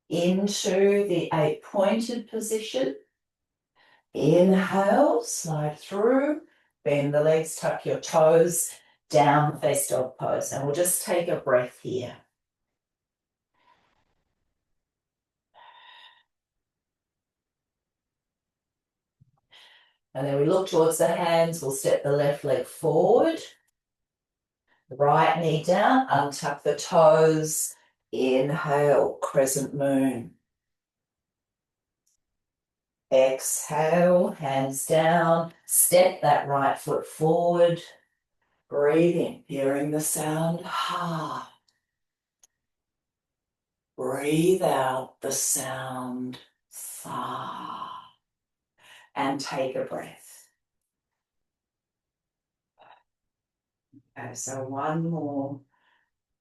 into the 8-pointed position. Inhale, slide through, bend the legs, tuck your toes, down face dog pose. And we'll just take a breath here. And then we look towards the hands, we'll step the left leg forward, right knee down, untuck the toes, inhale, crescent moon. Exhale, hands down, step that right foot forward, breathe in, hearing the sound ha. Breathe out the sound tha. And take a breath. Okay, so one more.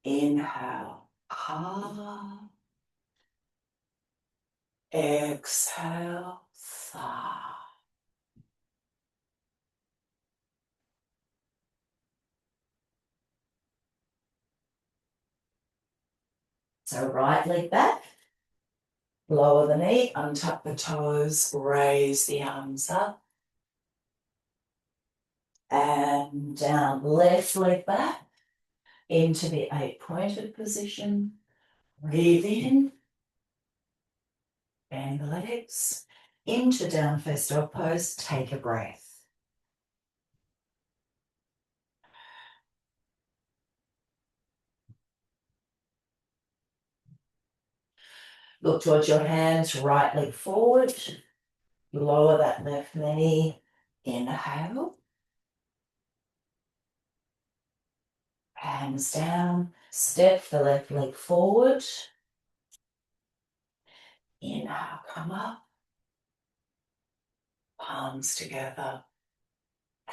Inhale, ha. Exhale, tha. So right leg back, lower the knee, untuck the toes, raise the arms up. And down, left leg back into the 8-pointed position. Breathe in, bend the legs, into down face dog pose, take a breath. Look towards your hands, right leg forward, lower that left knee, inhale. Hands down, step the left leg forward. Inhale, come up. Palms together.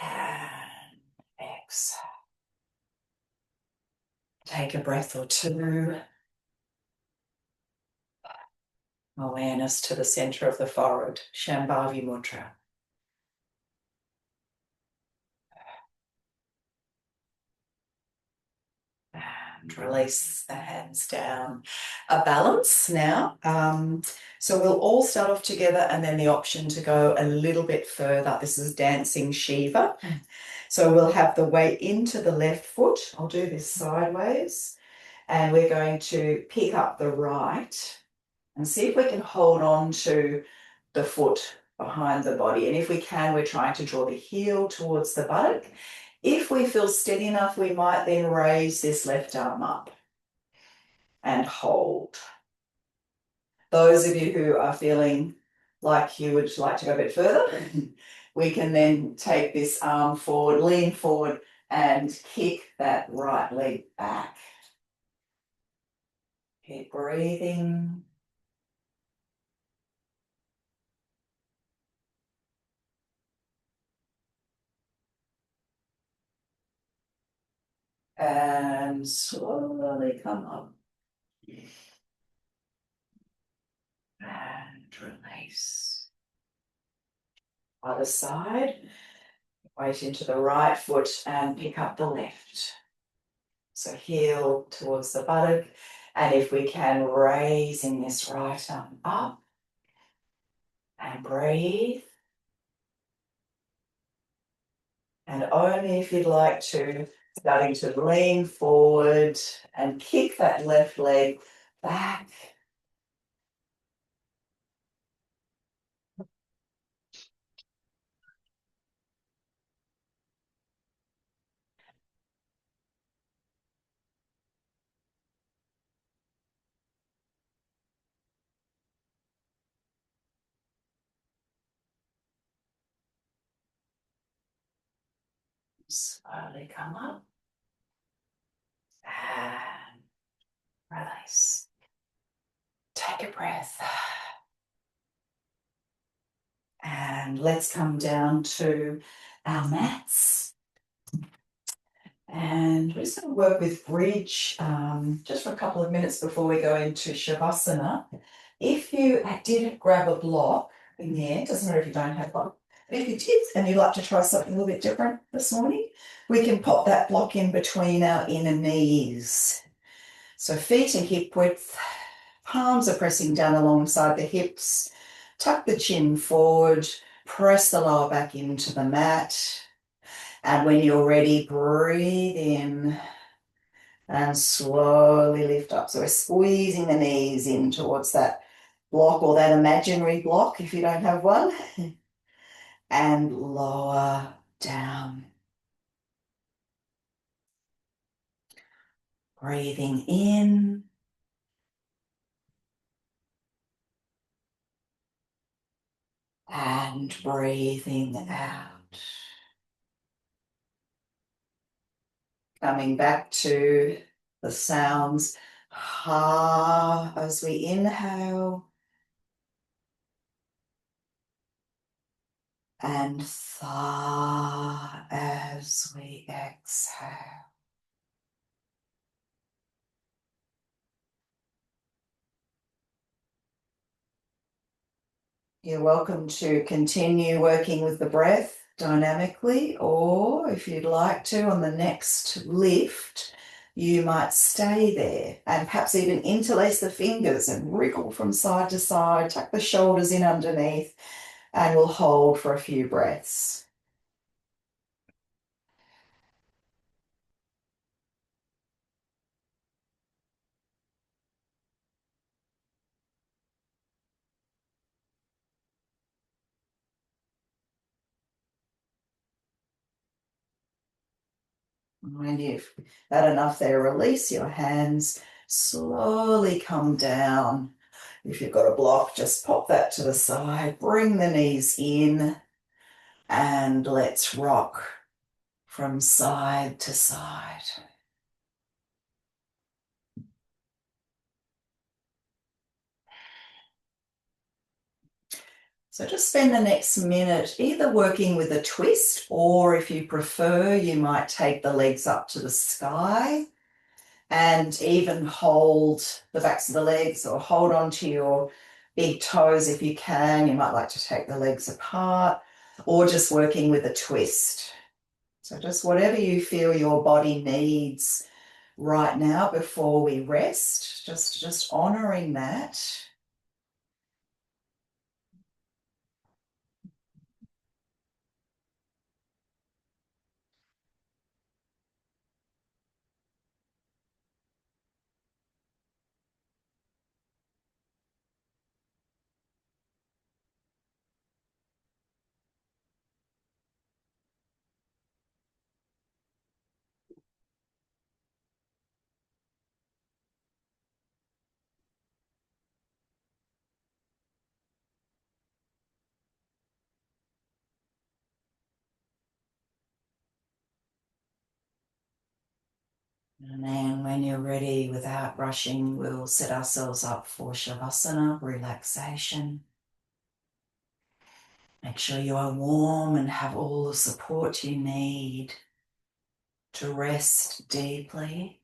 And exhale. Take a breath or two. Awareness to the center of the forehead, Shambhavi Mudra. And release the hands down. A balance now. So we'll all start off together and then the option to go a little bit further. This is dancing Shiva. So we'll have the weight into the left foot. I'll do this sideways. And we're going to pick up the right and see if we can hold on to the foot behind the body. And if we can, we're trying to draw the heel towards the buttock. If we feel steady enough, we might then raise this left arm up and hold. Those of you who are feeling like you would like to go a bit further, we can then take this arm forward, lean forward, and kick that right leg back. Keep breathing. And slowly come up. And release. Other side. Weight into the right foot and pick up the left. So heel towards the buttock. And if we can, raising this right arm up. And breathe. And only if you'd like to, starting to lean forward and kick that left leg back. Slowly come up. And release. Take a breath. And let's come down to our mats. And we're just going to work with bridge just for a couple of minutes before we go into Shavasana. If you did grab a block in the end, doesn't matter if you don't have one, but if you did and you'd like to try something a little bit different this morning, we can pop that block in between our inner knees. So feet are hip width, palms are pressing down alongside the hips, tuck the chin forward, press the lower back into the mat. And when you're ready, breathe in and slowly lift up. So we're squeezing the knees in towards that block or that imaginary block if you don't have one. And lower down. Breathing in. And breathing out. Coming back to the sounds. Ha as we inhale. And tha as we exhale. You're welcome to continue working with the breath dynamically, or if you'd like to, on the next lift, you might stay there and perhaps even interlace the fingers and wriggle from side to side, tuck the shoulders in underneath, and we'll hold for a few breaths. When you've had enough there, release your hands, slowly come down. If you've got a block, just pop that to the side, bring the knees in, and let's rock from side to side. So just spend the next minute either working with a twist, or if you prefer, you might take the legs up to the sky and even hold the backs of the legs or hold onto your big toes if you can. You might like to take the legs apart, or just working with a twist. So just whatever you feel your body needs right now before we rest, just honoring that. And then when you're ready, without rushing, we'll set ourselves up for Shavasana, relaxation. Make sure you are warm and have all the support you need to rest deeply.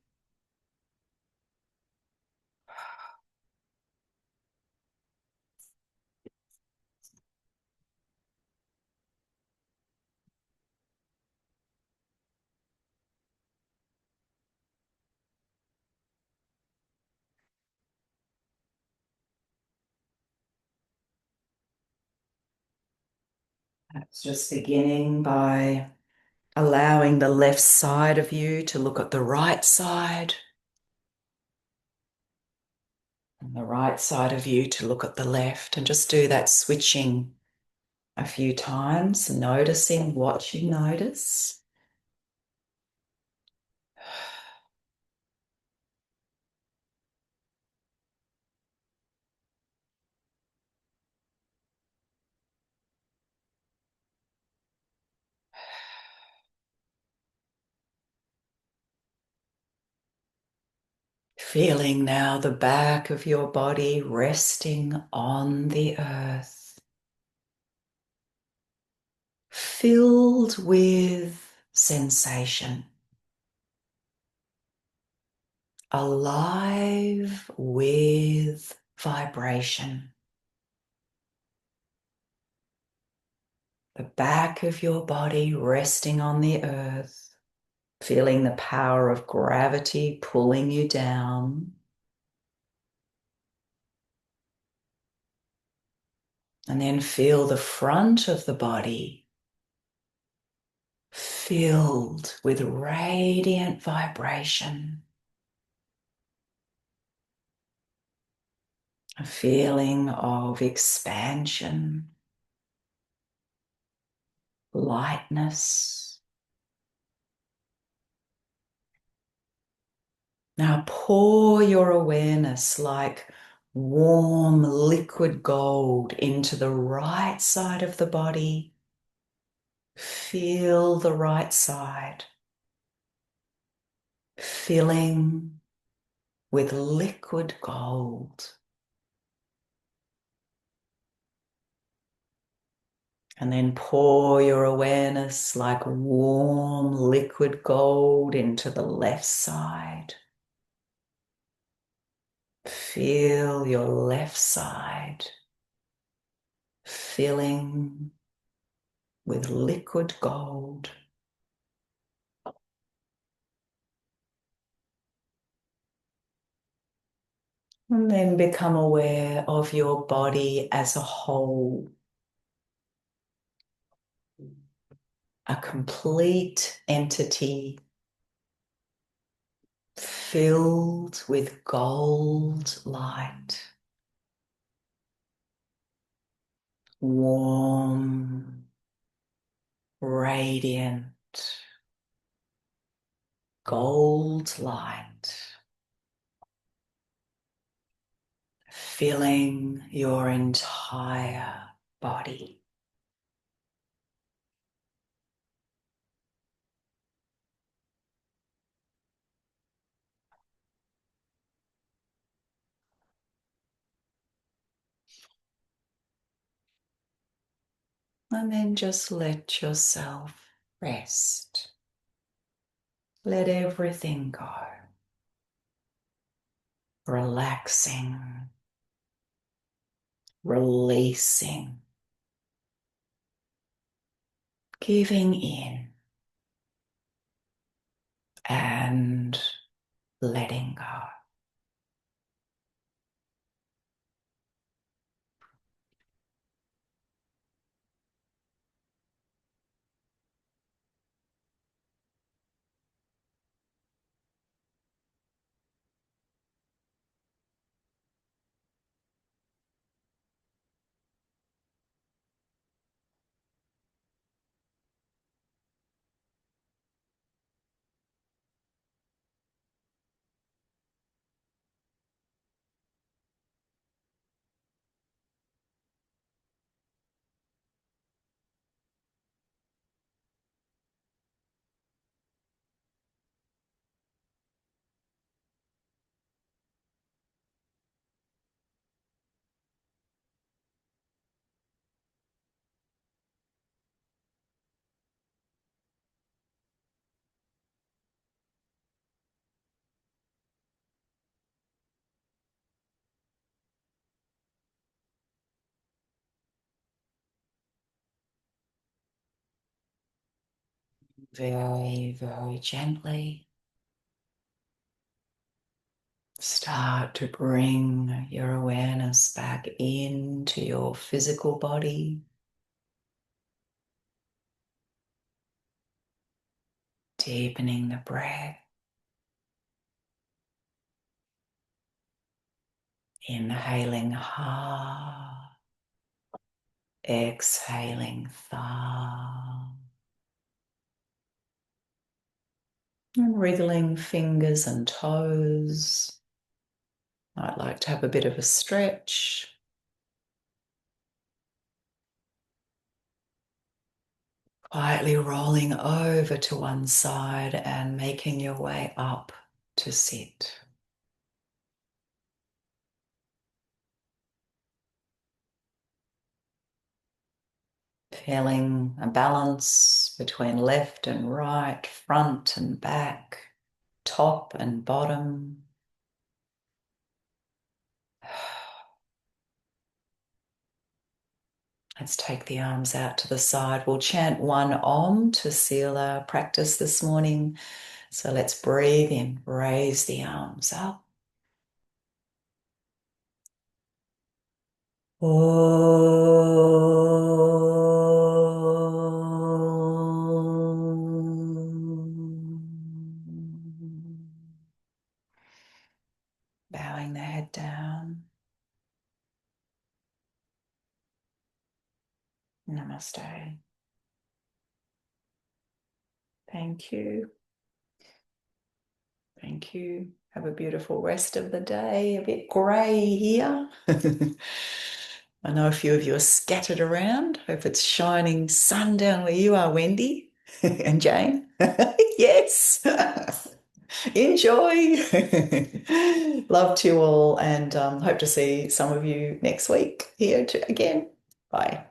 Perhaps just beginning by allowing the left side of you to look at the right side, and the right side of you to look at the left, and just do that switching a few times, noticing what you notice. Feeling now the back of your body resting on the earth, filled with sensation, alive with vibration. The back of your body resting on the earth, feeling the power of gravity pulling you down. And then feel the front of the body filled with radiant vibration. A feeling of expansion, lightness. Now pour your awareness like warm liquid gold into the right side of the body. Feel the right side, filling with liquid gold. And then pour your awareness like warm liquid gold into the left side. Feel your left side filling with liquid gold. And then become aware of your body as a whole, a complete entity filled with gold light, warm, radiant, gold light, filling your entire body. And then just let yourself rest. Let everything go. Relaxing, releasing, giving in, and letting go. Very, very gently start to bring your awareness back into your physical body, deepening the breath, inhaling ha, exhaling tha, and wriggling fingers and toes. I'd like to have a bit of a stretch. Quietly rolling over to one side and making your way up to sit. Feeling a balance between left and right, front and back, top and bottom. Let's take the arms out to the side. We'll chant one Om to seal our practice this morning. So let's breathe in, raise the arms up. Bowing the head down. Namaste. Thank you. Thank you. Have a beautiful rest of the day. A bit grey here. I know a few of you are scattered around. Hope it's shining sun down where you are, Wendy and Jane. Yes. Enjoy. Love to you all and hope to see some of you next week here again. Bye.